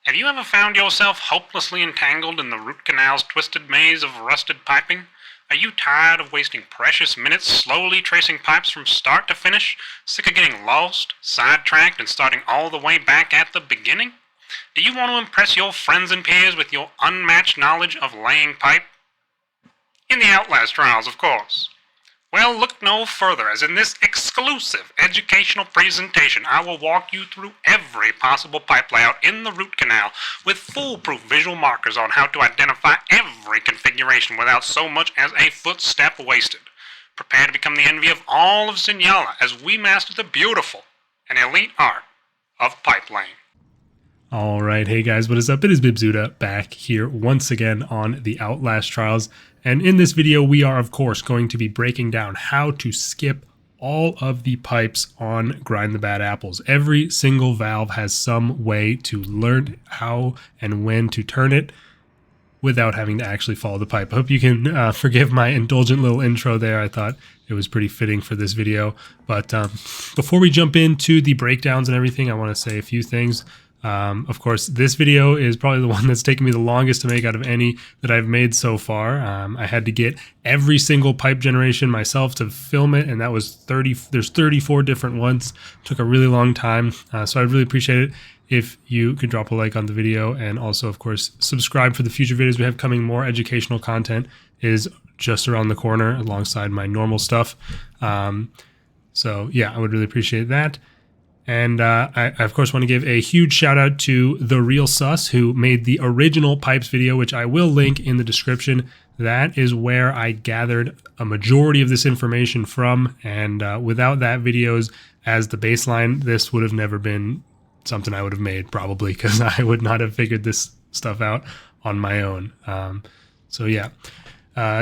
Have you ever found yourself hopelessly entangled in the root canal's twisted maze of rusted piping? Are you tired of wasting precious minutes slowly tracing pipes from start to finish? Sick of getting lost, sidetracked, and starting all the way back at the beginning? Do you want to impress your friends and peers with your unmatched knowledge of laying pipe? In the Outlast Trials, of course. Well, look no further, as in this exclusive educational presentation, I will walk you through every possible pipe layout in the root canal with foolproof visual markers on how to identify every configuration without so much as a footstep wasted. Prepare to become the envy of all of Sinyala as we master the beautiful and elite art of pipe laying. All right, hey guys, what is up? It is Bibzuda back here once again on the Outlast Trials. And in this video, we are, of course, going to be breaking down how to skip all of the pipes on Grind the Bad Apples. Every single valve has some way to learn how and when to turn it without having to actually follow the pipe. I hope you can forgive my indulgent little intro there. I thought it was pretty fitting for this video. But before we jump into the breakdowns and everything, I want to say a few things. Of course, this video is probably the one that's taken me the longest to make out of any that I've made so far. I had to get every single pipe generation myself to film it, and that was 30. There's 34 different ones. Took a really long time, so I'd really appreciate it if you could drop a like on the video, and also, of course, subscribe for the future videos we have coming. More educational content is just around the corner alongside my normal stuff. So yeah, I would really appreciate that. And I, of course, want to give a huge shout out to The Real Sus, who made the original pipes video, which I will link in the description. That is where I gathered a majority of this information from. And without that videos as the baseline, this would have never been something I would have made, probably, because I would not have figured this stuff out on my own. So yeah.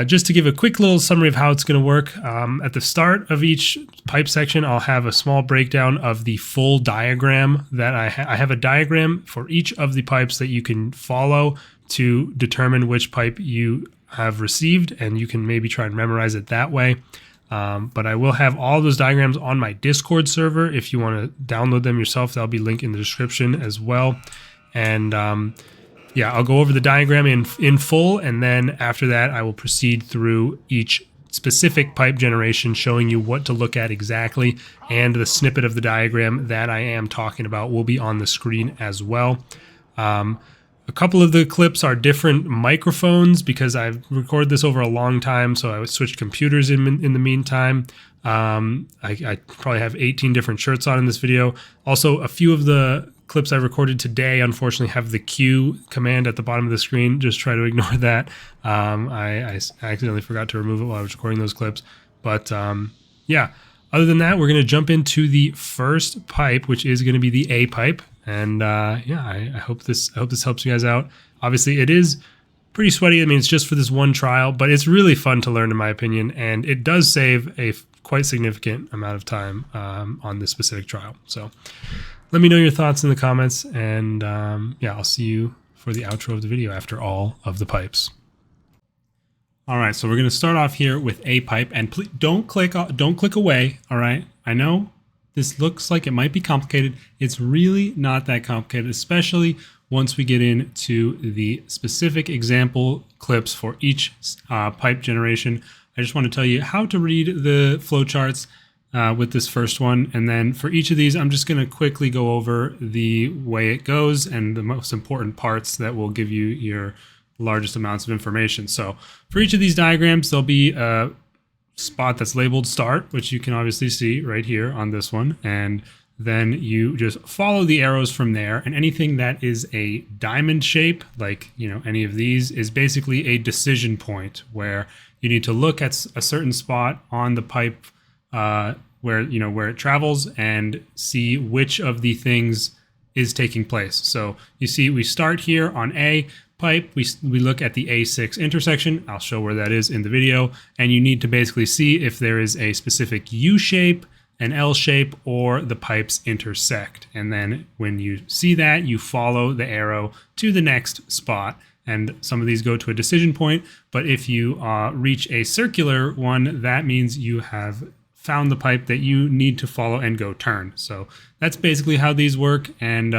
Just to give a quick little summary of how it's going to work, at the start of each pipe section, I'll have a small breakdown of the full diagram that I have a diagram for each of the pipes that you can follow to determine which pipe you have received, and you can maybe try and memorize it that way. But I will have all those diagrams on my Discord server. If you want to download them yourself, that'll be linked in the description as well. And yeah, I'll go over the diagram in full, and then after that, I will proceed through each specific pipe generation, showing you what to look at exactly, and the snippet of the diagram that I am talking about will be on the screen as well. A couple of the clips are different microphones because I've recorded this over a long time, so I would switch computers in the meantime. I probably have 18 different shirts on in this video. Also, a few of the clips I recorded today, unfortunately, have the Q command at the bottom of the screen. Just try to ignore that. I accidentally forgot to remove it while I was recording those clips. But yeah, other than that, we're going to jump into the first pipe, which is going to be the A pipe. And yeah, I hope this helps you guys out. Obviously, it is pretty sweaty. I mean, it's just for this one trial, but it's really fun to learn, in my opinion. And it does save a quite significant amount of time on this specific trial. So let me know your thoughts in the comments, and yeah, I'll see you for the outro of the video after all of the pipes. All right, so we're going to start off here with A pipe, and please don't click away. All right, I know this looks like it might be complicated. It's really not that complicated, especially once we get into the specific example clips for each pipe generation. I just want to tell you how to read the flowcharts with this first one, and then for each of these, I'm just going to quickly go over the way it goes and the most important parts that will give you your largest amounts of information. So for each of these diagrams, there'll be a spot that's labeled start, which you can obviously see right here on this one, and then you just follow the arrows from there, and anything that is a diamond shape, like, you know, any of these, is basically a decision point where you need to look at a certain spot on the pipe where it travels and see which of the things is taking place. So you see we start here on A pipe, we look at the A6 intersection. I'll show where that is in the video, and you need to basically see if there is a specific U shape, an L shape, or the pipes intersect. And then when you see that, you follow the arrow to the next spot, and some of these go to a decision point. But if you reach a circular one, that means you have found the pipe that you need to follow and go turn. So that's basically how these work. And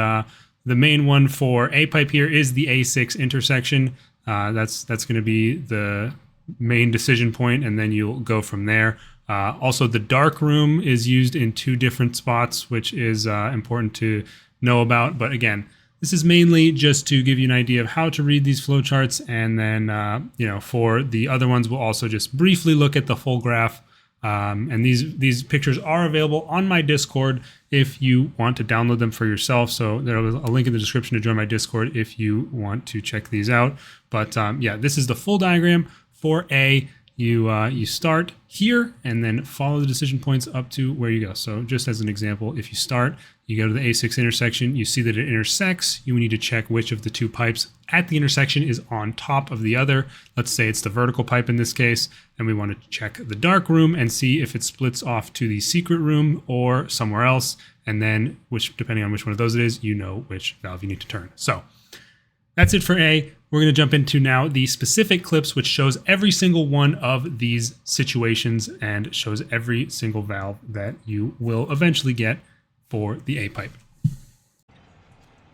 The main one for A pipe here is the A6 intersection. That's going to be the main decision point, and then you'll go from there. Also, the dark room is used in 2 different spots, which is important to know about. But again, this is mainly just to give you an idea of how to read these flowcharts, and then for the other ones, we'll also just briefly look at the full graph. And these pictures are available on my Discord if you want to download them for yourself. So there's a link in the description to join my Discord if you want to check these out. But yeah, this is the full diagram for A. You start here and then follow the decision points up to where you go. So just as an example, if you start, you go to the A6 intersection, you see that it intersects, you need to check which of the 2 pipes at the intersection is on top of the other. Let's say it's the vertical pipe in this case, and we want to check the dark room and see if it splits off to the secret room or somewhere else, and then depending on which one of those it is, you know which valve you need to turn. So that's it for A. We're going to jump into now the specific clips, which shows every single one of these situations and shows every single valve that you will eventually get for the A pipe.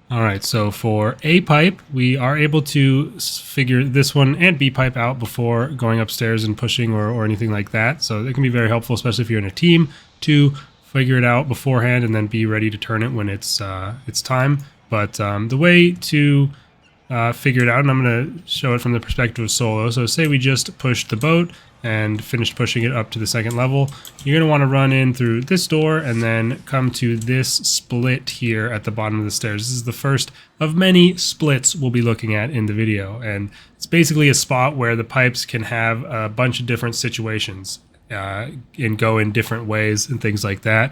All right, so for A pipe, we are able to figure this one and B pipe out before going upstairs and pushing or anything like that. So it can be very helpful, especially if you're in a team, to figure it out beforehand and then be ready to turn it when it's time. But the way to figure it out, and I'm going to show it from the perspective of solo. So say we just pushed the boat and finished pushing it up to the 2nd level. You're going to want to run in through this door and then come to this split here at the bottom of the stairs. This is the first of many splits we'll be looking at in the video, and it's basically a spot where the pipes can have a bunch of different situations and go in different ways and things like that.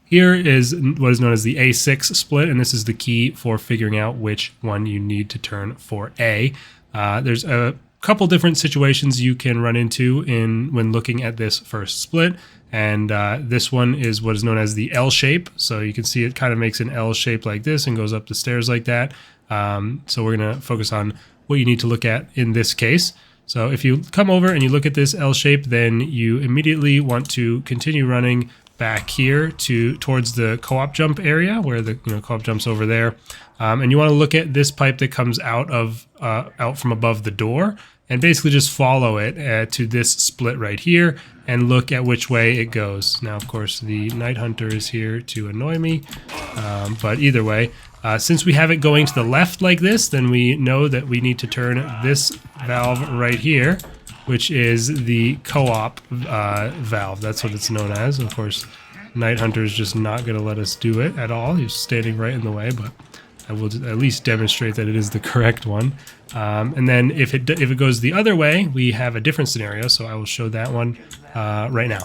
Here is what is known as the A6 split, and this is the key for figuring out which one you need to turn for A. There's a couple different situations you can run into when looking at this first split, and this one is what is known as the L shape. So you can see it kind of makes an L shape like this and goes up the stairs like that. So we're going to focus on what you need to look at in this case. So if you come over and you look at this L shape, then you immediately want to continue running back here towards the co-op jump area where the co-op jumps over there, and you want to look at this pipe that comes out from above the door and basically just follow it to this split right here and look at which way it goes. Now, of course, the Nighthunter is here to annoy me, but either way, since we have it going to the left like this, then we know that we need to turn this valve right here, which is the co-op valve. That's what it's known as. Of course, Nighthunter is just not going to let us do it at all. He's standing right in the way, but I will at least demonstrate that it is the correct one. And then if it goes the other way, we have a different scenario, so I will show that one right now.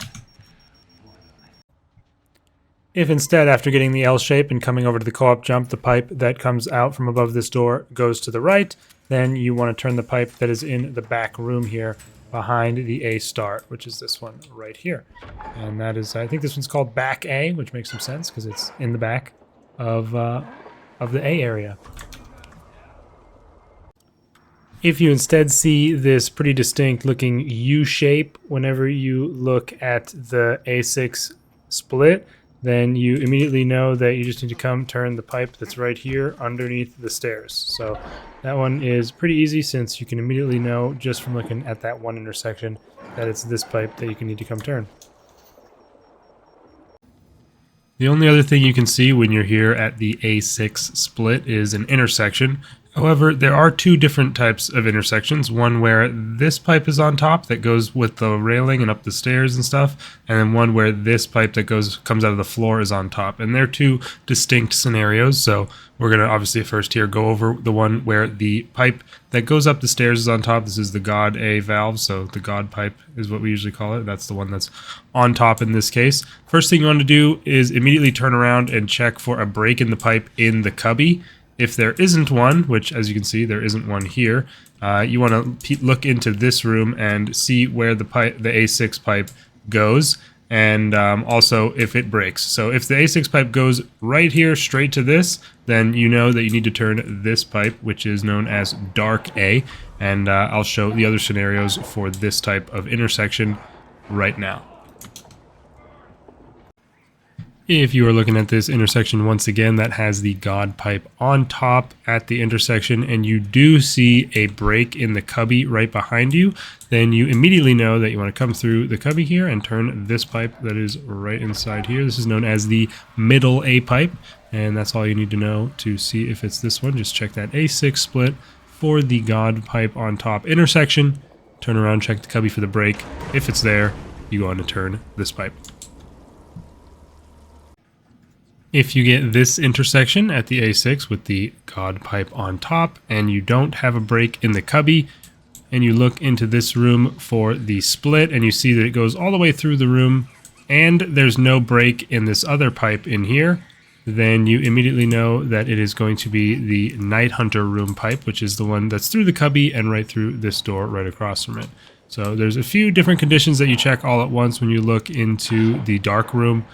If instead, after getting the L shape and coming over to the co-op jump, the pipe that comes out from above this door goes to the right, then you want to turn the pipe that is in the back room here behind the A start, which is this one right here. And that is, I think this one's called back A, which makes some sense because it's in the back of the A area. If you instead see this pretty distinct looking U shape whenever you look at the A6 split, then you immediately know that you just need to turn the pipe that's right here underneath the stairs. So that one is pretty easy since you can immediately know just from looking at that one intersection that it's this pipe that you need to come turn. The only other thing you can see when you're here at the A6 split is an intersection. However, there are 2 different types of intersections. One where this pipe is on top that goes with the railing and up the stairs and stuff, and then one where this pipe that comes out of the floor is on top. And they're 2 distinct scenarios, so we're going to obviously first here go over the one where the pipe that goes up the stairs is on top. This is the God A valve, so the God pipe is what we usually call it. That's the one that's on top in this case. First thing you want to do is immediately turn around and check for a break in the pipe in the cubby. If there isn't one, which as you can see there isn't one here, you want to look into this room and see where the A6 pipe goes, and also if it breaks. So if the A6 pipe goes right here straight to this, then you know that you need to turn this pipe, which is known as dark A, and I'll show the other scenarios for this type of intersection right now. If you are looking at this intersection once again, that has the God pipe on top at the intersection, and you do see a break in the cubby right behind you, then you immediately know that you want to come through the cubby here and turn this pipe that is right inside here. This is known as the middle A pipe, and that's all you need to know to see if it's this one. Just check that A6 split for the God pipe on top intersection. Turn around, check the cubby for the break. If it's there, you go on to turn this pipe. If you get this intersection at the A6 with the God pipe on top and you don't have a break in the cubby, and you look into this room for the split and you see that it goes all the way through the room and there's no break in this other pipe in here, then you immediately know that it is going to be the Nighthunter room pipe, which is the one that's through the cubby and right through this door right across from it. So there's a few different conditions that you check all at once when you look into the dark room.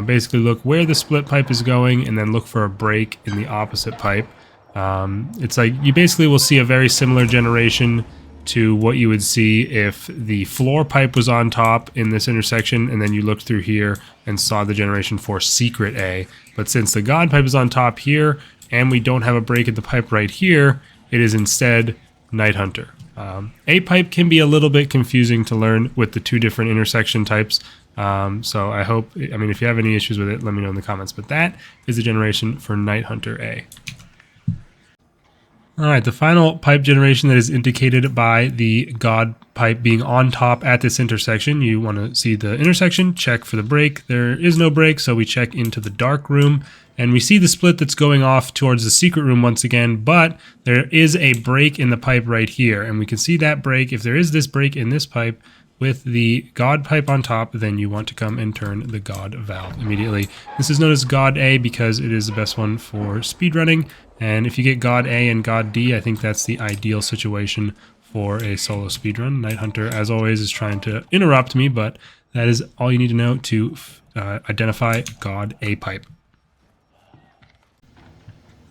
Basically look where the split pipe is going and then look for a break in the opposite pipe. It's like you basically will see a very similar generation to what you would see if the floor pipe was on top in this intersection and then you looked through here and saw the generation for secret A. But since the God pipe is on top here and we don't have a break in the pipe right here, it is instead Nighthunter. A pipe can be a little bit confusing to learn with the two different intersection types. So I hope, if you have any issues with it, let me know in the comments. But that is the generation for Nighthunter A. Alright, the final pipe generation that is indicated by the God pipe being on top at this intersection. You want to see the intersection, check for the break. There is no break, so we check into the dark room. And we see the split that's going off towards the secret room once again, but there is a break in the pipe right here. And we can see that break. If there is this break in this pipe with the God pipe on top, then you want to come and turn the God valve immediately. This is known as God A because it is the best one for speedrunning. And if you get God A and God D, I think that's the ideal situation for a solo speedrun. Nighthunter, as always, is trying to interrupt me, but that is all you need to know to identify God A pipe.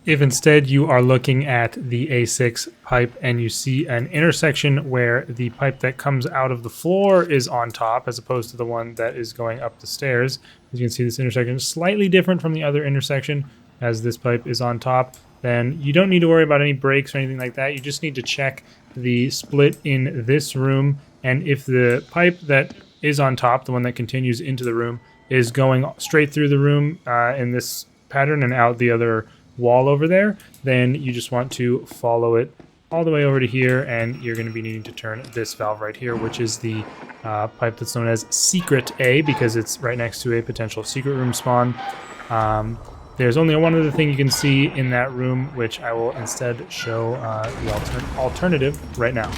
If instead you are looking at the A6 pipe and you see an intersection where the pipe that comes out of the floor is on top as opposed to the one that is going up the stairs, as you can see this intersection is slightly different from the other intersection as this pipe is on top, then you don't need to worry about any breaks or anything like that. You just need to check the split in this room, and if the pipe that is on top, the one that continues into the room, is going straight through the room in this pattern and out the other wall over there, then you just want to follow it all the way over to here, and you're going to be needing to turn this valve right here, which is the pipe that's known as Secret A because it's right next to a potential secret room spawn. There's only one other thing you can see in that room, which I will instead show the alternative right now.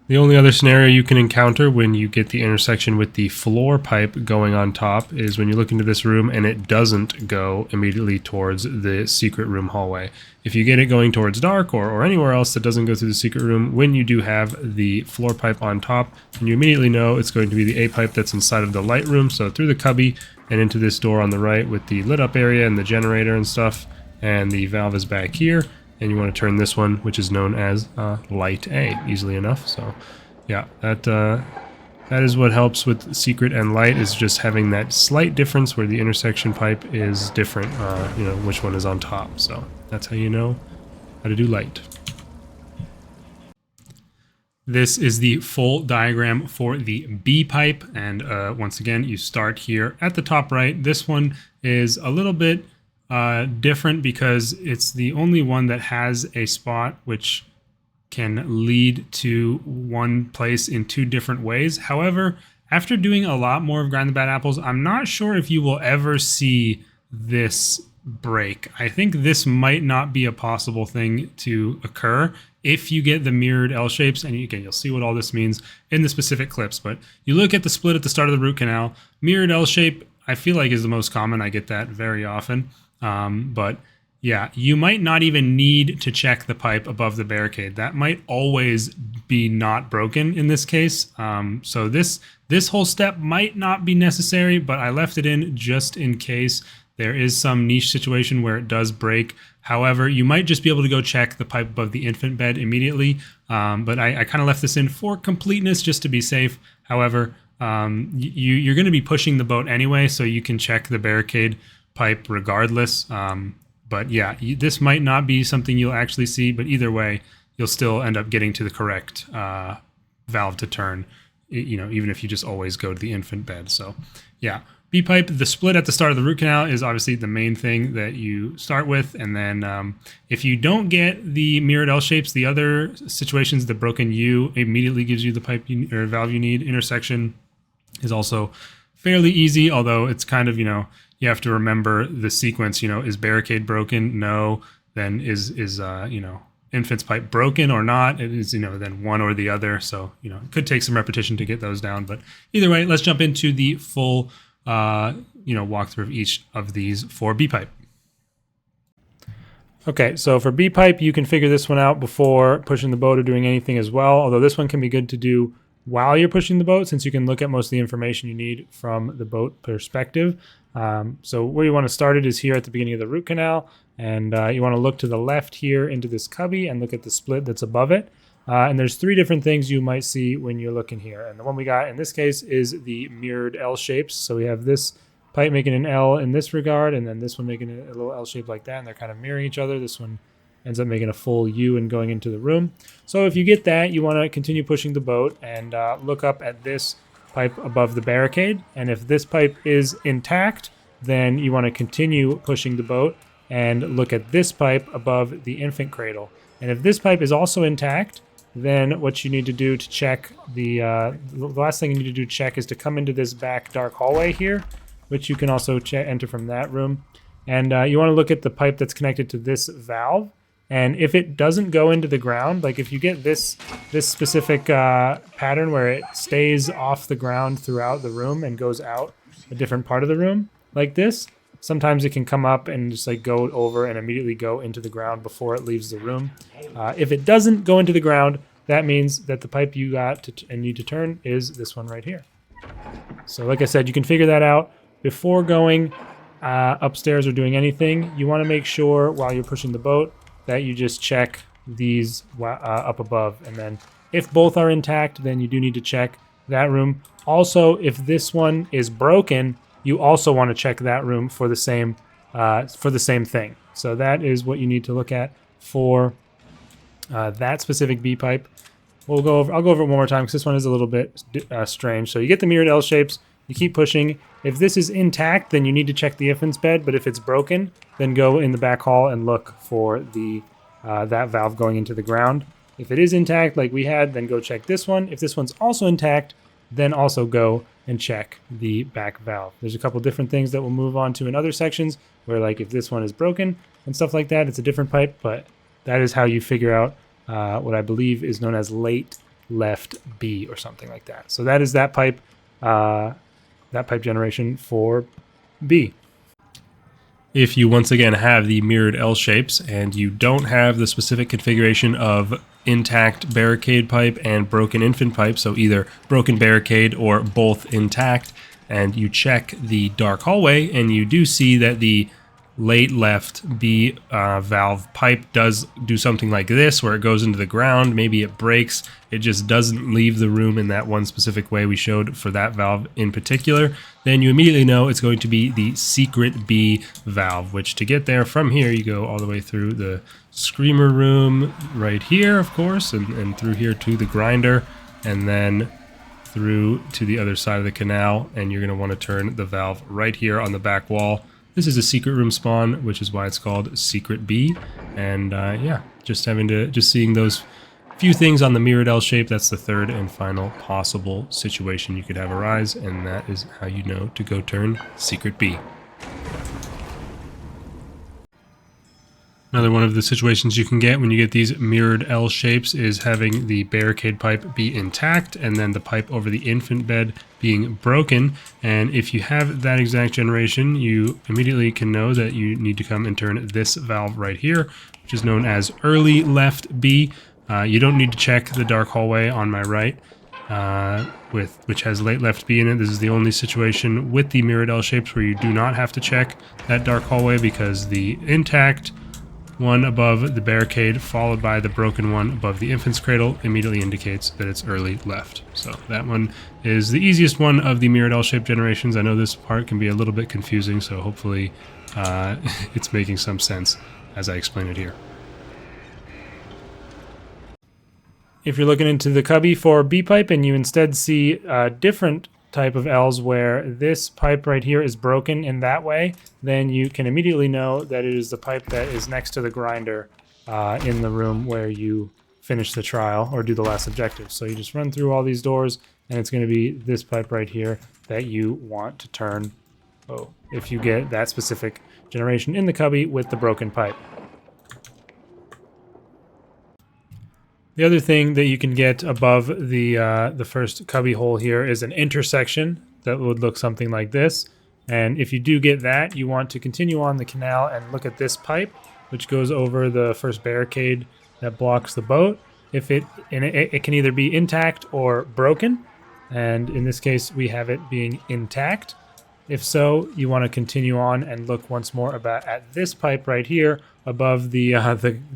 The only other scenario you can encounter when you get the intersection with the floor pipe going on top is when you look into this room and it doesn't go immediately towards the secret room hallway. If you get it going towards dark or anywhere else that doesn't go through the secret room, when you do have the floor pipe on top, then you immediately know it's going to be the A pipe that's inside of the light room, so through the cubby and into this door on the right with the lit up area and the generator and stuff, and the valve is back here. And you want to turn this one, which is known as Light A, easily enough. So, yeah, that is what helps with Secret and Light, is just having that slight difference where the intersection pipe is different, which one is on top. So that's how you know how to do Light. This is the full diagram for the B pipe, and once again, you start here at the top right. This one is a little bit different because it's the only one that has a spot which can lead to one place in two different ways. However, after doing a lot more of Grind the Bad Apples, I'm not sure if you will ever see this break. I think this might not be a possible thing to occur if you get the mirrored L shapes, and again, you'll see what all this means in the specific clips, but you look at the split at the start of the root canal, mirrored L shape, I feel like is the most common. I get that very often. But yeah, you might not even need to check the pipe above the barricade. That might always be not broken in this case. So this whole step might not be necessary, but I left it in just in case there is some niche situation where it does break. However, you might just be able to go check the pipe above the infant bed immediately. But I kind of left this in for completeness just to be safe. However, you're going to be pushing the boat anyway, so you can check the barricade pipe regardless. But yeah, this might not be something you'll actually see, but either way, you'll still end up getting to the correct valve to turn, even if you just always go to the infant bed. So yeah, B pipe, the split at the start of the root canal is obviously the main thing that you start with. And then if you don't get the mirrored L shapes, the other situations, the broken U immediately gives you the pipe or valve you need. Intersection is also fairly easy, although it's kind of, you have to remember the sequence, is barricade broken? No. Then is infant's pipe broken or not? It is, then one or the other. So, it could take some repetition to get those down. But either way, let's jump into the full, walkthrough of each of these for B pipe. Okay, so for B pipe, you can figure this one out before pushing the boat or doing anything as well. Although this one can be good to do while you're pushing the boat, since you can look at most of the information you need from the boat perspective. So where you want to start it is here at the beginning of the root canal, and you want to look to the left here into this cubby and look at the split that's above it. And there's three different things you might see when you're looking here. And the one we got in this case is the mirrored L shapes. So we have this pipe making an L in this regard, and then this one making a little L shape like that, and they're kind of mirroring each other. This one ends up making a full U and going into the room. So if you get that, you want to continue pushing the boat and look up at this pipe above the barricade. And if this pipe is intact, then you want to continue pushing the boat and look at this pipe above the infant cradle. And if this pipe is also intact, then what you need to do to check the last thing you need to do to check is to come into this back dark hallway here, which you can also enter from that room. And you want to look at the pipe that's connected to this valve. And if it doesn't go into the ground, like if you get this specific pattern where it stays off the ground throughout the room and goes out a different part of the room like this, sometimes it can come up and just like go over and immediately go into the ground before it leaves the room. If it doesn't go into the ground, that means that the pipe you got and need to turn is this one right here. So like I said, you can figure that out before going upstairs or doing anything. You want to make sure while you're pushing the boat that you just check these up above. And then if both are intact, then you do need to check that room. Also, if this one is broken, you also want to check that room for the same thing. So that is what you need to look at for that specific B pipe. I'll go over it one more time because this one is a little bit strange. So you get the mirrored L shapes, you keep pushing. If this is intact, then you need to check the infant's bed. But if it's broken, then go in the back hall and look for the that valve going into the ground. If it is intact, like we had, then go check this one. If this one's also intact, then also go and check the back valve. There's a couple different things that we'll move on to in other sections where, like, if this one is broken and stuff like that, it's a different pipe, but that is how you figure out what I believe is known as late left B or something like that. So that is that pipe generation for B. If you once again have the mirrored L shapes and you don't have the specific configuration of intact barricade pipe and broken infant pipe, so either broken barricade or both intact, and you check the dark hallway and you do see that the late left B valve pipe does do something like this where it goes into the ground, maybe it breaks, it just doesn't leave the room in that one specific way we showed for that valve in particular, then you immediately know it's going to be the secret B valve, which to get there from here you go all the way through the screamer room right here, of course, and through here to the grinder, and then through to the other side of the canal, and you're going to want to turn the valve right here on the back wall. This is a secret room spawn, which is why it's called Secret B. And yeah, just seeing those few things on the mirrored L shape, that's the third and final possible situation you could have arise, and that is how you know to go turn Secret B. Another one of the situations you can get when you get these mirrored L shapes is having the barricade pipe be intact and then the pipe over the infant bed being broken. And if you have that exact generation, you immediately can know that you need to come and turn this valve right here, which is known as early left B. You don't need to check the dark hallway on my right, which has late left B in it. This is the only situation with the mirrored L shapes where you do not have to check that dark hallway, because the intact one above the barricade followed by the broken one above the infant's cradle immediately indicates that it's early left. So that one is the easiest one of the mirrored L-shaped generations. I know this part can be a little bit confusing, so hopefully it's making some sense as I explain it here. If you're looking into the cubby for B pipe and you instead see a different type of L's where this pipe right here is broken in that way, then you can immediately know that it is the pipe that is next to the grinder in the room where you finish the trial or do the last objective. So you just run through all these doors and it's going to be this pipe right here that you want to turn if you get that specific generation in the cubby with the broken pipe. The other thing that you can get above the first cubby hole here is an intersection that would look something like this. And if you do get that, you want to continue on the canal and look at this pipe, which goes over the first barricade that blocks the boat. If it can either be intact or broken, and in this case we have it being intact. If so, you want to continue on and look once more at this pipe right here above the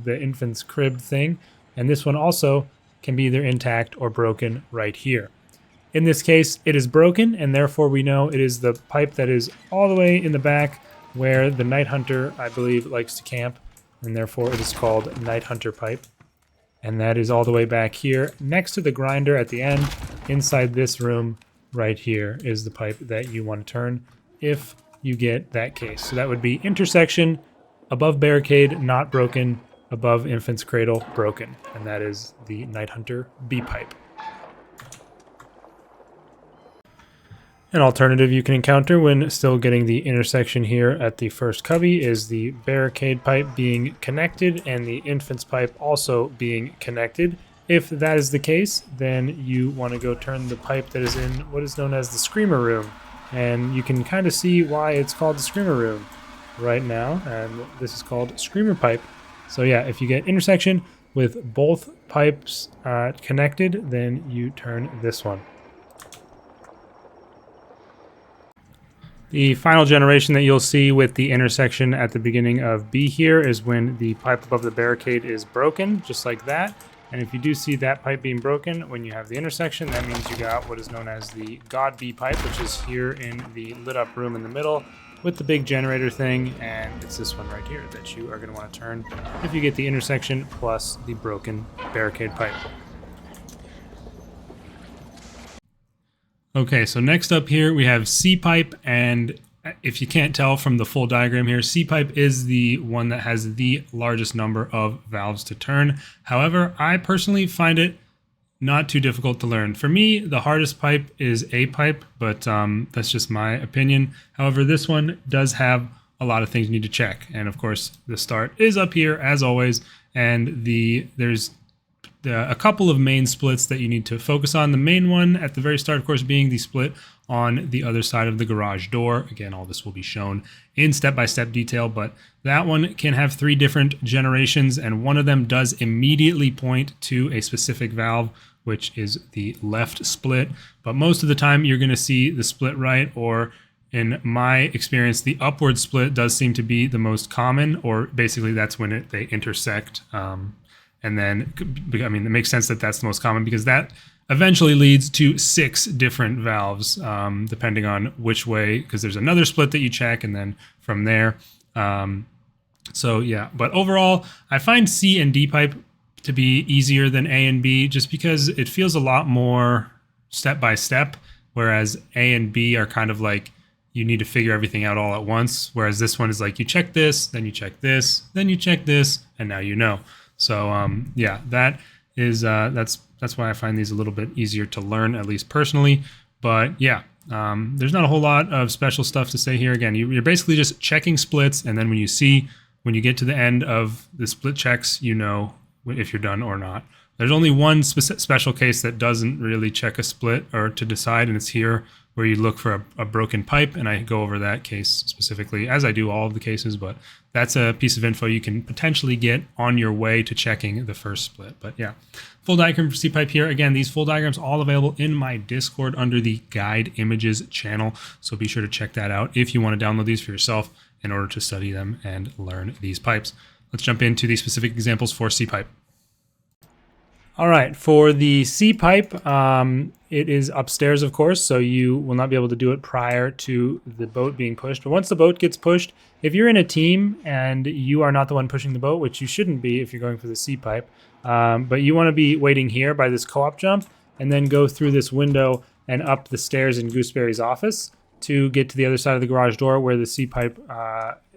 infant's crib thing. And this one also can be either intact or broken right here. In this case, it is broken, and therefore we know it is the pipe that is all the way in the back where the Nighthunter, I believe, likes to camp, and therefore it is called Nighthunter pipe. And that is all the way back here next to the grinder at the end. Inside this room right here is the pipe that you want to turn if you get that case. So that would be intersection, above barricade, not broken, above infant's cradle, broken. And that is the Nighthunter B pipe. An alternative you can encounter when still getting the intersection here at the first cubby is the barricade pipe being connected and the infant's pipe also being connected. If that is the case, then you want to go turn the pipe that is in what is known as the screamer room. And you can kind of see why it's called the screamer room right now. And this is called screamer pipe. So yeah, if you get intersection with both pipes connected, then you turn this one. The final generation that you'll see with the intersection at the beginning of B here is when the pipe above the barricade is broken, just like that. And if you do see that pipe being broken when you have the intersection, that means you got what is known as the God B pipe, which is here in the lit up room in the middle with the big generator thing, and it's this one right here that you are going to want to turn if you get the intersection plus the broken barricade pipe. Okay, so next up here we have C pipe, and if you can't tell from the full diagram here, C pipe is the one that has the largest number of valves to turn. However, I personally find it not too difficult to learn. For me, the hardest pipe is A pipe, but that's just my opinion. However, this one does have a lot of things you need to check. And of course, the start is up here as always. And there's a couple of main splits that you need to focus on. The main one at the very start, of course, being the split on the other side of the garage door. Again, all this will be shown in step-by-step detail, but that one can have 3 different generations, and one of them does immediately point to a specific valve, which is the left split. But most of the time you're going to see the split right, or in my experience, the upward split does seem to be the most common, or basically that's when they intersect. And then, I mean, it makes sense that that's the most common because that eventually leads to 6 different valves, depending on which way, because there's another split that you check, and then from there. So yeah, but overall, I find C and D pipe to be easier than A and B just because it feels a lot more step by step, whereas A and B are kind of like you need to figure everything out all at once, whereas this one is like you check this, then you check this, then you check this, and now you know. So yeah, that is that's why I find these a little bit easier to learn, at least personally. But yeah, there's not a whole lot of special stuff to say here. Again, you're basically just checking splits, and then when you get to the end of the split checks, you know if you're done or not. There's only one special case that doesn't really check a split or to decide, and it's here where you look for a broken pipe, and I go over that case specifically, as I do all of the cases, but that's a piece of info you can potentially get on your way to checking the first split. But yeah, full diagram for C-pipe here. Again, these full diagrams all available in my Discord under the Guide Images channel, so be sure to check that out if you want to download these for yourself in order to study them and learn these pipes. let's jump into the specific examples for C-pipe. All right, for the C-pipe, it is upstairs, of course, so you will not be able to do it prior to the boat being pushed. But once the boat gets pushed, if you're in a team and you are not the one pushing the boat, which you shouldn't be if you're going for the C-pipe, but you want to be waiting here by this co-op jump and then go through this window and up the stairs in Gooseberry's office to get to the other side of the garage door where the C-pipe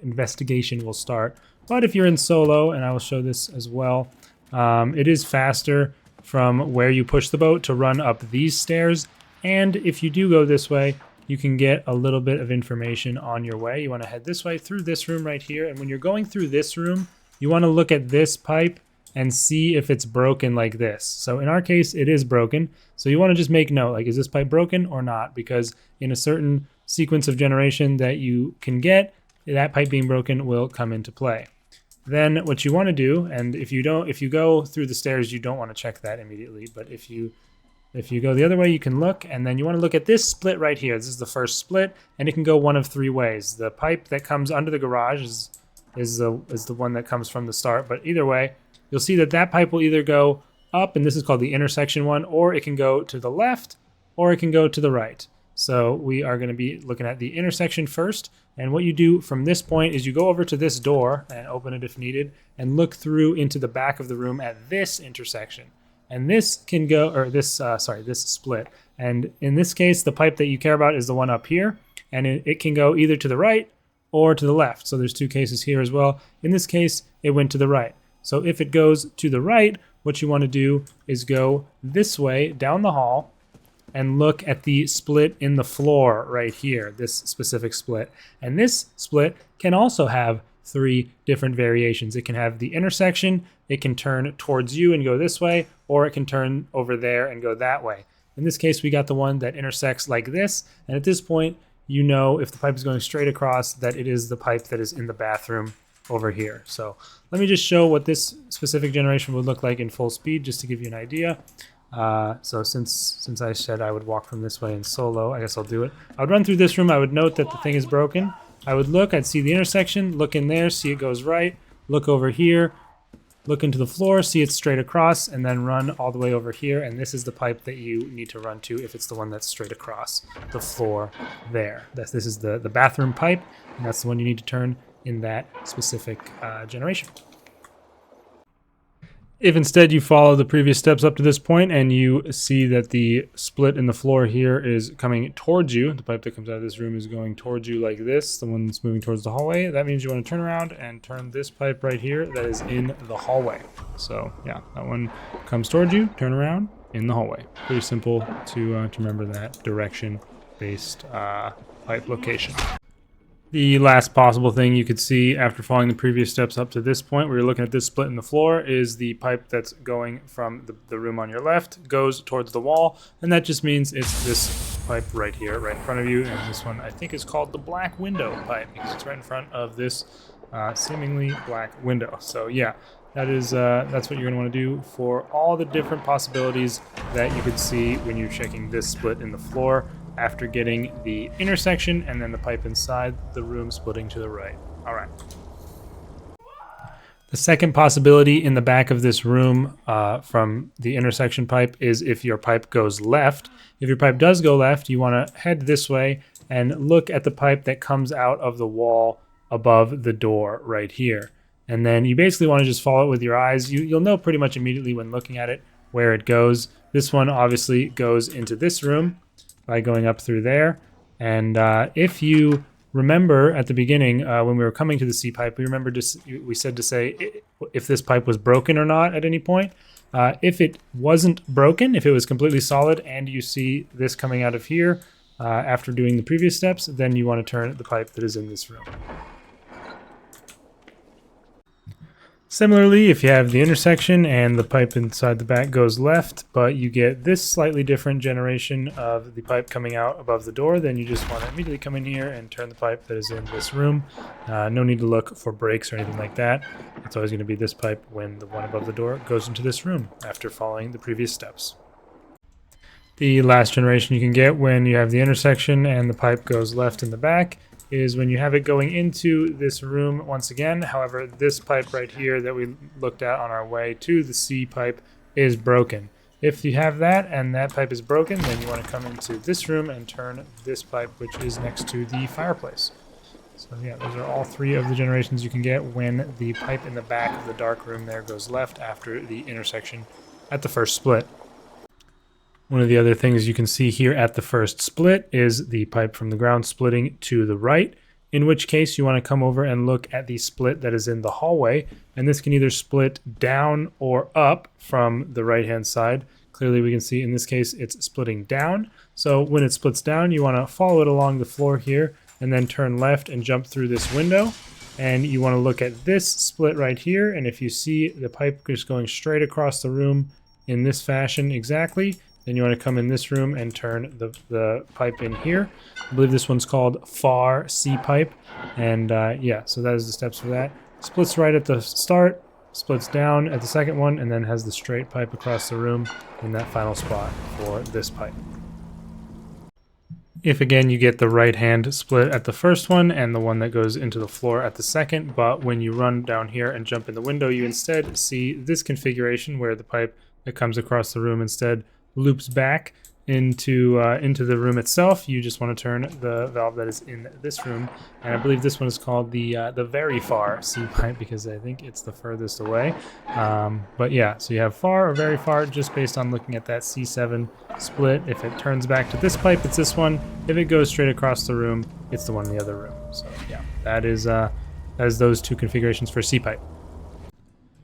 investigation will start. But if you're in solo, and I will show this as well, it is faster from where you push the boat to run up these stairs. And if you do go this way, you can get a little bit of information on your way. You want to head this way through this room right here. And when you're going through this room, you want to look at this pipe and see if it's broken like this. So in our case, it is broken. So you want to just make note, like, is this pipe broken or not? Because in a certain sequence of generation that you can get, that pipe being broken will come into play. Then what you want to do, and if you go through the stairs, you don't want to check that immediately. But if you go the other way, you can look, and then you want to look at this split right here. This is the first split, and it can go one of three ways. The pipe that comes under the garage is the one that comes from the start. But either way, you'll see that that pipe will either go up, and this is called the intersection one, or it can go to the left, or it can go to the right. So we are going to be looking at the intersection first. And what you do from this point is you go over to this door and open it if needed and look through into the back of the room at this intersection. And this can go, or this split. And in this case, the pipe that you care about is the one up here, and it can go either to the right or to the left. So there's two cases here as well. In this case, it went to the right. So if it goes to the right, what you want to do is go this way down the hall and look at the split in the floor right here, this specific split. And this split can also have three different variations. It can have the intersection, it can turn towards you and go this way, or it can turn over there and go that way. In this case, we got the one that intersects like this, and at this point, you know if the pipe is going straight across that it is the pipe that is in the bathroom over here. So let me just show what this specific generation would look like in full speed, just to give you an idea. So since I said I would walk from this way in solo, I guess I'll do it. I would run through this room. I would note that the thing is broken. I would look, I'd see the intersection, look in there, see it goes right, look over here, look into the floor, see it's straight across, and then run all the way over here. And this is the pipe that you need to run to if it's the one that's straight across the floor there. This is the bathroom pipe, and that's the one you need to turn in that specific generation. If instead you follow the previous steps up to this point and you see that the split in the floor here is coming towards you, the pipe that comes out of this room is going towards you like this, the one that's moving towards the hallway, that means you want to turn around and turn this pipe right here that is in the hallway. So yeah, that one comes towards you, turn around, in the hallway. Pretty simple to remember that direction-based pipe location. The last possible thing you could see after following the previous steps up to this point, where you're looking at this split in the floor, is the pipe that's going from the room on your left, goes towards the wall, and that just means it's this pipe right here, right in front of you, and this one I think is called the black window pipe, because it's right in front of this seemingly black window. So yeah, that's what you're going to want to do for all the different possibilities that you could see when you're checking this split in the floor, after getting the intersection and then the pipe inside the room splitting to the right. All right. The second possibility in the back of this room from the intersection pipe is if your pipe goes left. If your pipe does go left, you want to head this way and look at the pipe that comes out of the wall above the door right here. And then you basically want to just follow it with your eyes. You'll know pretty much immediately when looking at it where it goes. This one obviously goes into this room by going up through there. And if you remember at the beginning when we were coming to the C pipe, we said to say if this pipe was broken or not at any point. If it wasn't broken, if it was completely solid and you see this coming out of here after doing the previous steps, then you want to turn the pipe that is in this room. Similarly, if you have the intersection and the pipe inside the back goes left, but you get this slightly different generation of the pipe coming out above the door, then you just want to immediately come in here and turn the pipe that is in this room. No need to look for breaks or anything like that. It's always going to be this pipe when the one above the door goes into this room after following the previous steps. The last generation you can get when you have the intersection and the pipe goes left in the back is when you have it going into this room once again. However, this pipe right here that we looked at on our way to the C pipe is broken. If you have that and that pipe is broken, then you want to come into this room and turn this pipe, which is next to the fireplace. So yeah, those are all 3 of the generations you can get when the pipe in the back of the dark room there goes left after the intersection at the first split. One of the other things you can see here at the first split is the pipe from the ground splitting to the right, in which case you want to come over and look at the split that is in the hallway, and this can either split down or up from the right-hand side. Clearly we can see in this case it's splitting down, so when it splits down you want to follow it along the floor here and then turn left and jump through this window, and you want to look at this split right here, and if you see the pipe just going straight across the room in this fashion exactly, then you want to come in this room and turn the pipe in here. I believe this one's called FAR C pipe. And yeah, so that is the steps for that. Splits right at the start, splits down at the second one, and then has the straight pipe across the room in that final spot for this pipe. If again you get the right hand split at the first one and the one that goes into the floor at the second, but when you run down here and jump in the window, you instead see this configuration where the pipe that comes across the room instead loops back into the room itself. You just want to turn the valve that is in this room, and I believe this one is called the very far C pipe because I think it's the furthest away. But yeah, so you have far or very far just based on looking at that C7 split. If it turns back to this pipe, it's this one. If it goes straight across the room, it's the one in the other room. So yeah, that is those 2 configurations for C pipe.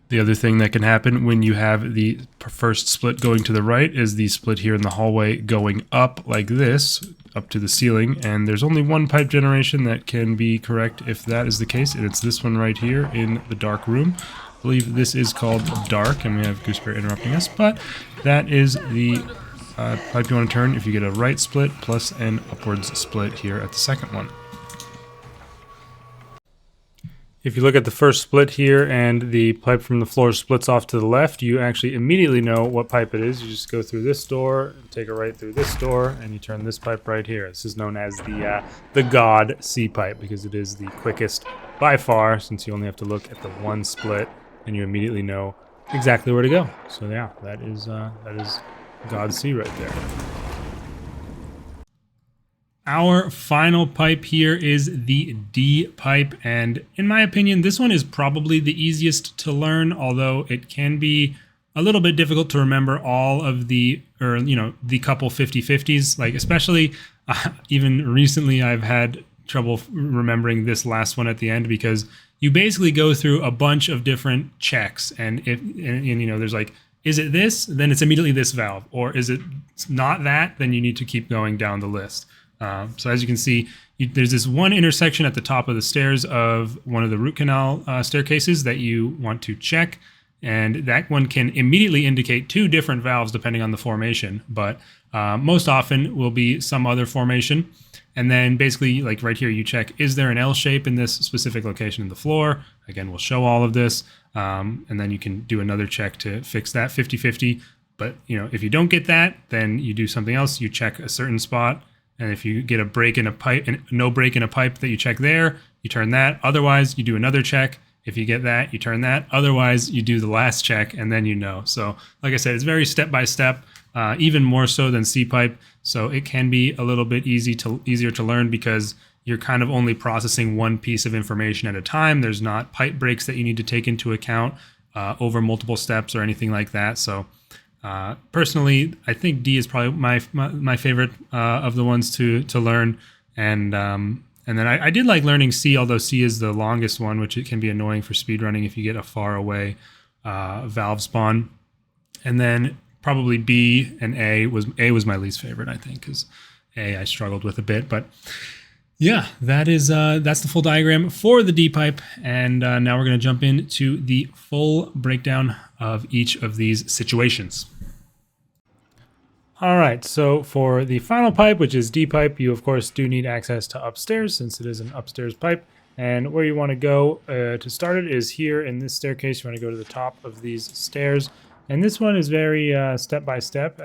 The other thing that can happen when you have the first split going to the right is the split here in the hallway going up like this, up to the ceiling, and there's only one pipe generation that can be correct if that is the case, and it's this one right here in the dark room. I believe this is called dark, and we have Goosebear interrupting us, but that is the pipe you want to turn if you get a right split plus an upwards split here at the second one. If you look at the first split here and the pipe from the floor splits off to the left, you actually immediately know what pipe it is. You just go through this door, take a right through this door, and you turn this pipe right here. This is known as the God C pipe because it is the quickest by far, since you only have to look at the one split and you immediately know exactly where to go. So yeah, that is God C right there. Our final pipe here is the D pipe, and in my opinion, this one is probably the easiest to learn, although it can be a little bit difficult to remember all of the couple 50-50s, like especially even recently I've had trouble remembering this last one at the end because you basically go through a bunch of different checks, and there's like, is it this? Then it's immediately this valve, or is it not that? Then you need to keep going down the list. So as you can see, there's this one intersection at the top of the stairs of one of the root canal staircases that you want to check, and that one can immediately indicate 2 different valves depending on the formation, but most often will be some other formation. And then basically, like right here, you check, is there an L shape in this specific location in the floor? Again, we'll show all of this, and then you can do another check to fix that 50-50. But if you don't get that, then you do something else. You check a certain spot. And if you get a break in a pipe, and no break in a pipe that you check there, you turn that. Otherwise, you do another check. If you get that, you turn that. Otherwise, you do the last check, and then you know. So, like I said, it's very step-by-step, even more so than C-pipe. So it can be a little bit easier to learn because you're kind of only processing one piece of information at a time. There's not pipe breaks that you need to take into account over multiple steps or anything like that. So personally, I think D is probably my favorite of the ones to learn, and then I did like learning C, although C is the longest one, which it can be annoying for speedrunning if you get a far away valve spawn. And then probably B and A was my least favorite, I think, because A I struggled with a bit, but yeah, that's the full diagram for the D pipe, and now we're going to jump into the full breakdown of each of these situations. All right, so for the final pipe, which is D pipe, you of course do need access to upstairs since it is an upstairs pipe, and where you want to go to start it is here in this staircase. You want to go to the top of these stairs. And this one is very step-by-step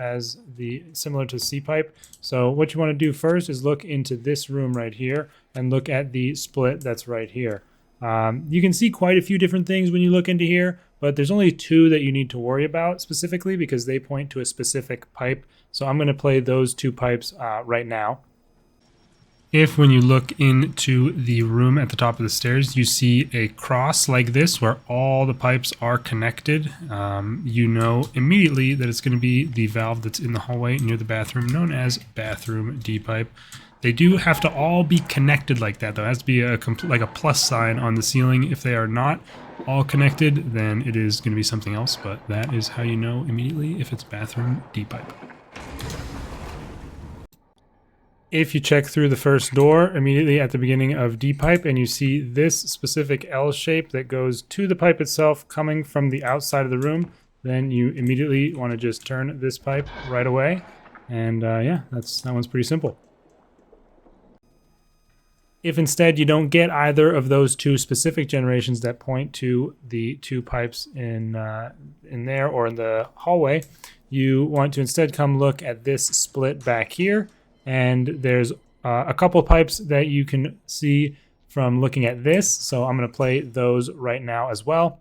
similar to C pipe. So what you want to do first is look into this room right here. and look at the split that's right here. You can see quite a few different things when you look into here, but there's only two that you need to worry about specifically because they point to a specific pipe. So I'm going to play those two pipes right now. If when you look into the room at the top of the stairs, you see a cross like this where all the pipes are connected, you know immediately that it's going to be the valve that's in the hallway near the bathroom, known as bathroom D pipe. They do have to all be connected like that, though. It has to be like a plus sign on the ceiling. If they are not all connected, then it is going to be something else, but that is how you know immediately if it's bathroom D pipe. If you check through the first door immediately at the beginning of D pipe and you see this specific L shape that goes to the pipe itself coming from the outside of the room, then you immediately want to just turn this pipe right away. And yeah, that one's pretty simple. If instead you don't get either of those two specific generations that point to the two pipes in there or in the hallway, you want to instead come look at this split back here. And there's a couple pipes that you can see from looking at this. So I'm going to play those right now as well.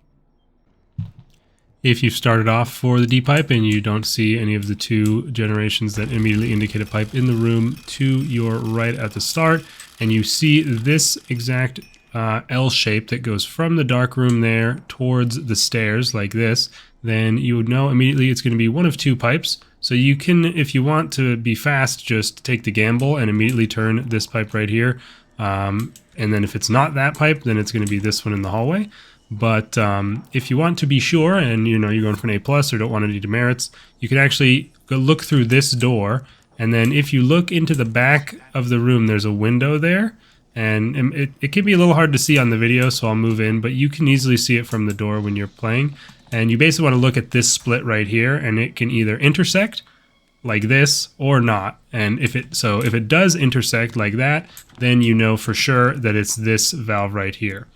If you've started off for the D pipe and you don't see any of the two generations that immediately indicate a pipe in the room to your right at the start, and you see this exact L shape that goes from the dark room there towards the stairs like this, then you would know immediately it's going to be one of two pipes. So you can, if you want to be fast, just take the gamble and immediately turn this pipe right here. And then if it's not that pipe, then it's going to be this one in the hallway. But if you want to be sure and you're going for an A+ or don't want any demerits, you can actually go look through this door. And then if you look into the back of the room, there's a window there. And it can be a little hard to see on the video, so I'll move in. But you can easily see it from the door when you're playing. And you basically want to look at this split right here, and it can either intersect like this or not. And if it does intersect like that, then you know for sure that it's this valve right here.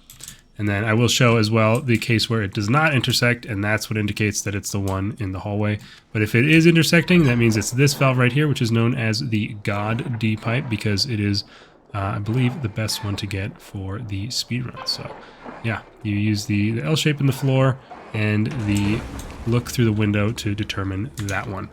And then I will show as well the case where it does not intersect, and that's what indicates that it's the one in the hallway. But if it is intersecting, that means it's this valve right here, which is known as the God D pipe, because it is, I believe, the best one to get for the speedrun. So yeah, you use the L shape in the floor and the look through the window to determine that one.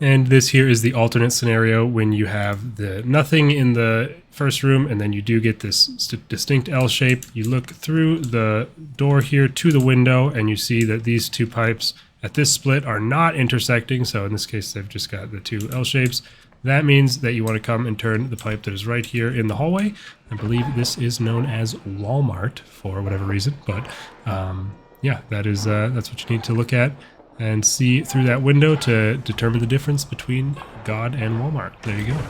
And this here is the alternate scenario when you have the nothing in the first room and then you do get this distinct L shape. You look through the door here to the window and you see that these two pipes at this split are not intersecting. So in this case, they've just got the two L shapes. That means that you want to come and turn the pipe that is right here in the hallway. I believe this is known as Walmart for whatever reason, but yeah, that's what you need to look at and see through that window to determine the difference between God and Walmart. There you go.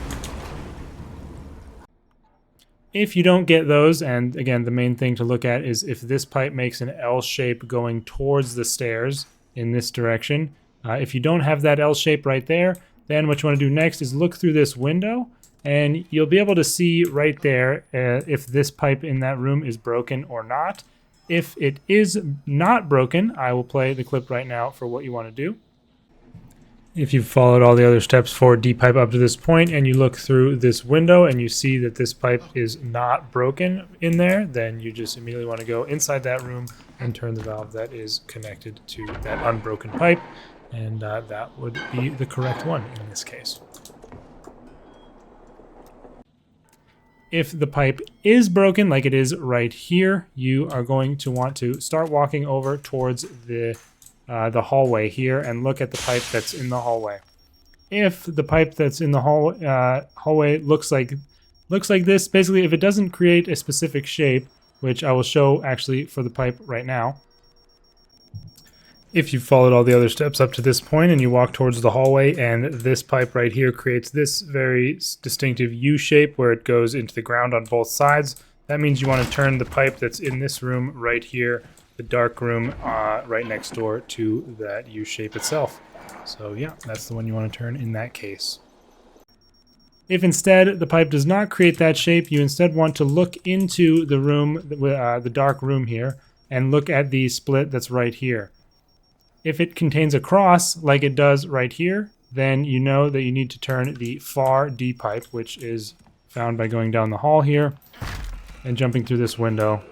If you don't get those, and again, the main thing to look at is if this pipe makes an L shape going towards the stairs in this direction. If you don't have that L shape right there, then what you want to do next is look through this window, and you'll be able to see right there if this pipe in that room is broken or not. If it is not broken, I will play the clip right now for what you want to do. If you've followed all the other steps for D pipe up to this point and you look through this window and you see that this pipe is not broken in there, then you just immediately want to go inside that room and turn the valve that is connected to that unbroken pipe. And that would be the correct one in this case. If the pipe is broken, like it is right here, you are going to want to start walking over towards the hallway here and look at the pipe that's in the hallway. If the pipe that's in the hallway looks like this, basically if it doesn't create a specific shape, which I will show actually for the pipe right now. If you've followed all the other steps up to this point and you walk towards the hallway and this pipe right here creates this very distinctive U shape where it goes into the ground on both sides, that means you want to turn the pipe that's in this room right here, the dark room right next door to that U shape itself. So yeah, that's the one you want to turn in that case. If instead the pipe does not create that shape, you instead want to look into the room, the dark room here, and look at the split that's right here. If it contains a cross, like it does right here, then you know that you need to turn the far D pipe, which is found by going down the hall here and jumping through this window.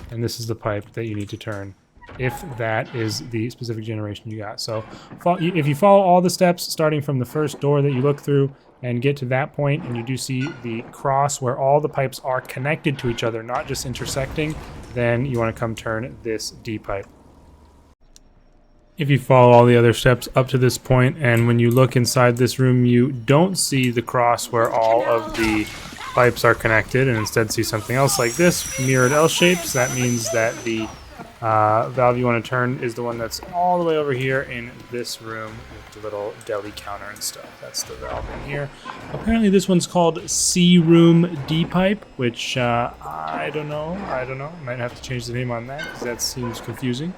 And this is the pipe that you need to turn, if that is the specific generation you got. So if you follow all the steps, starting from the first door that you look through and get to that point, and you do see the cross where all the pipes are connected to each other, not just intersecting, then you want to come turn this D pipe. If you follow all the other steps up to this point, and when you look inside this room, you don't see the cross where all of the pipes are connected, and instead see something else like this, mirrored L shapes. That means that the valve you want to turn is the one that's all the way over here in this room with the little deli counter and stuff. That's the valve in here. Apparently this one's called C room D pipe, which I don't know. Might have to change the name on that because that seems confusing.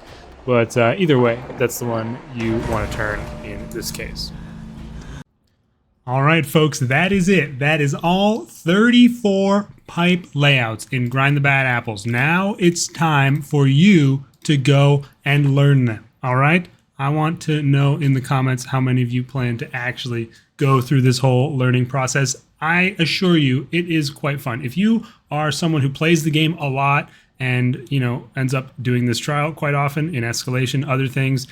But either way, that's the one you want to turn in this case. All right, folks, that is it. That is all 34 pipe layouts in Grind the Bad Apples. Now it's time for you to go and learn them, all right? I want to know in the comments how many of you plan to actually go through this whole learning process. I assure you, it is quite fun. If you are someone who plays the game a lot and, you know, ends up doing this trial quite often in escalation, other things,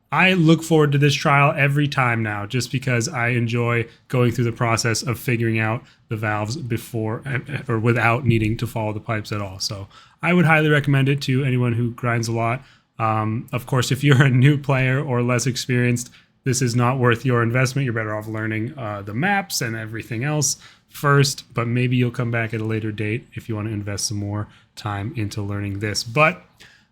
I look forward to this trial every time now, just because I enjoy going through the process of figuring out the valves before or without needing to follow the pipes at all. So I would highly recommend it to anyone who grinds a lot. Of course, if you're a new player or less experienced, this is not worth your investment. You're better off learning the maps and everything else first, but maybe you'll come back at a later date if you want to invest some more time into learning this. But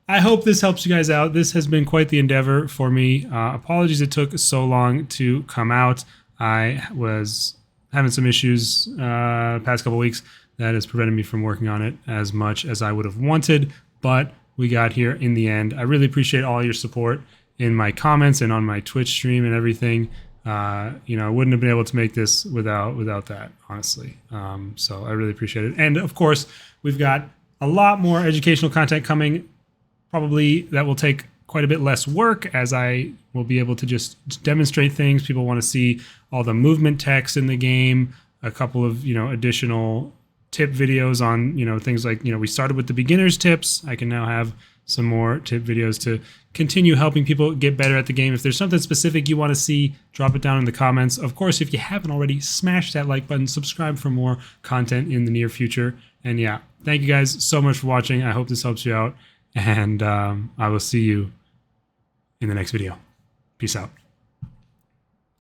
I hope this helps you guys out. This has been quite the endeavor for me. Apologies it took so long to come out. I was having some issues past couple weeks that has prevented me from working on it as much as I would have wanted, but we got here in the end. I really appreciate all your support in my comments and on my Twitch stream and everything. You know, I wouldn't have been able to make this without that, honestly. So I really appreciate it. And of course, we've got a lot more educational content coming. Probably that will take quite a bit less work, as I will be able to just demonstrate things. People want to see all the movement text in the game, a couple of, you know, additional tip videos on, you know, things like, you know, we started with the beginner's tips. I can now have some more tip videos to continue helping people get better at the game. If there's something specific you want to see, drop it down in the comments. Of course, if you haven't already, smash that like button, subscribe for more content in the near future. And yeah, thank you guys so much for watching. I hope this helps you out. And I will see you in the next video. Peace out.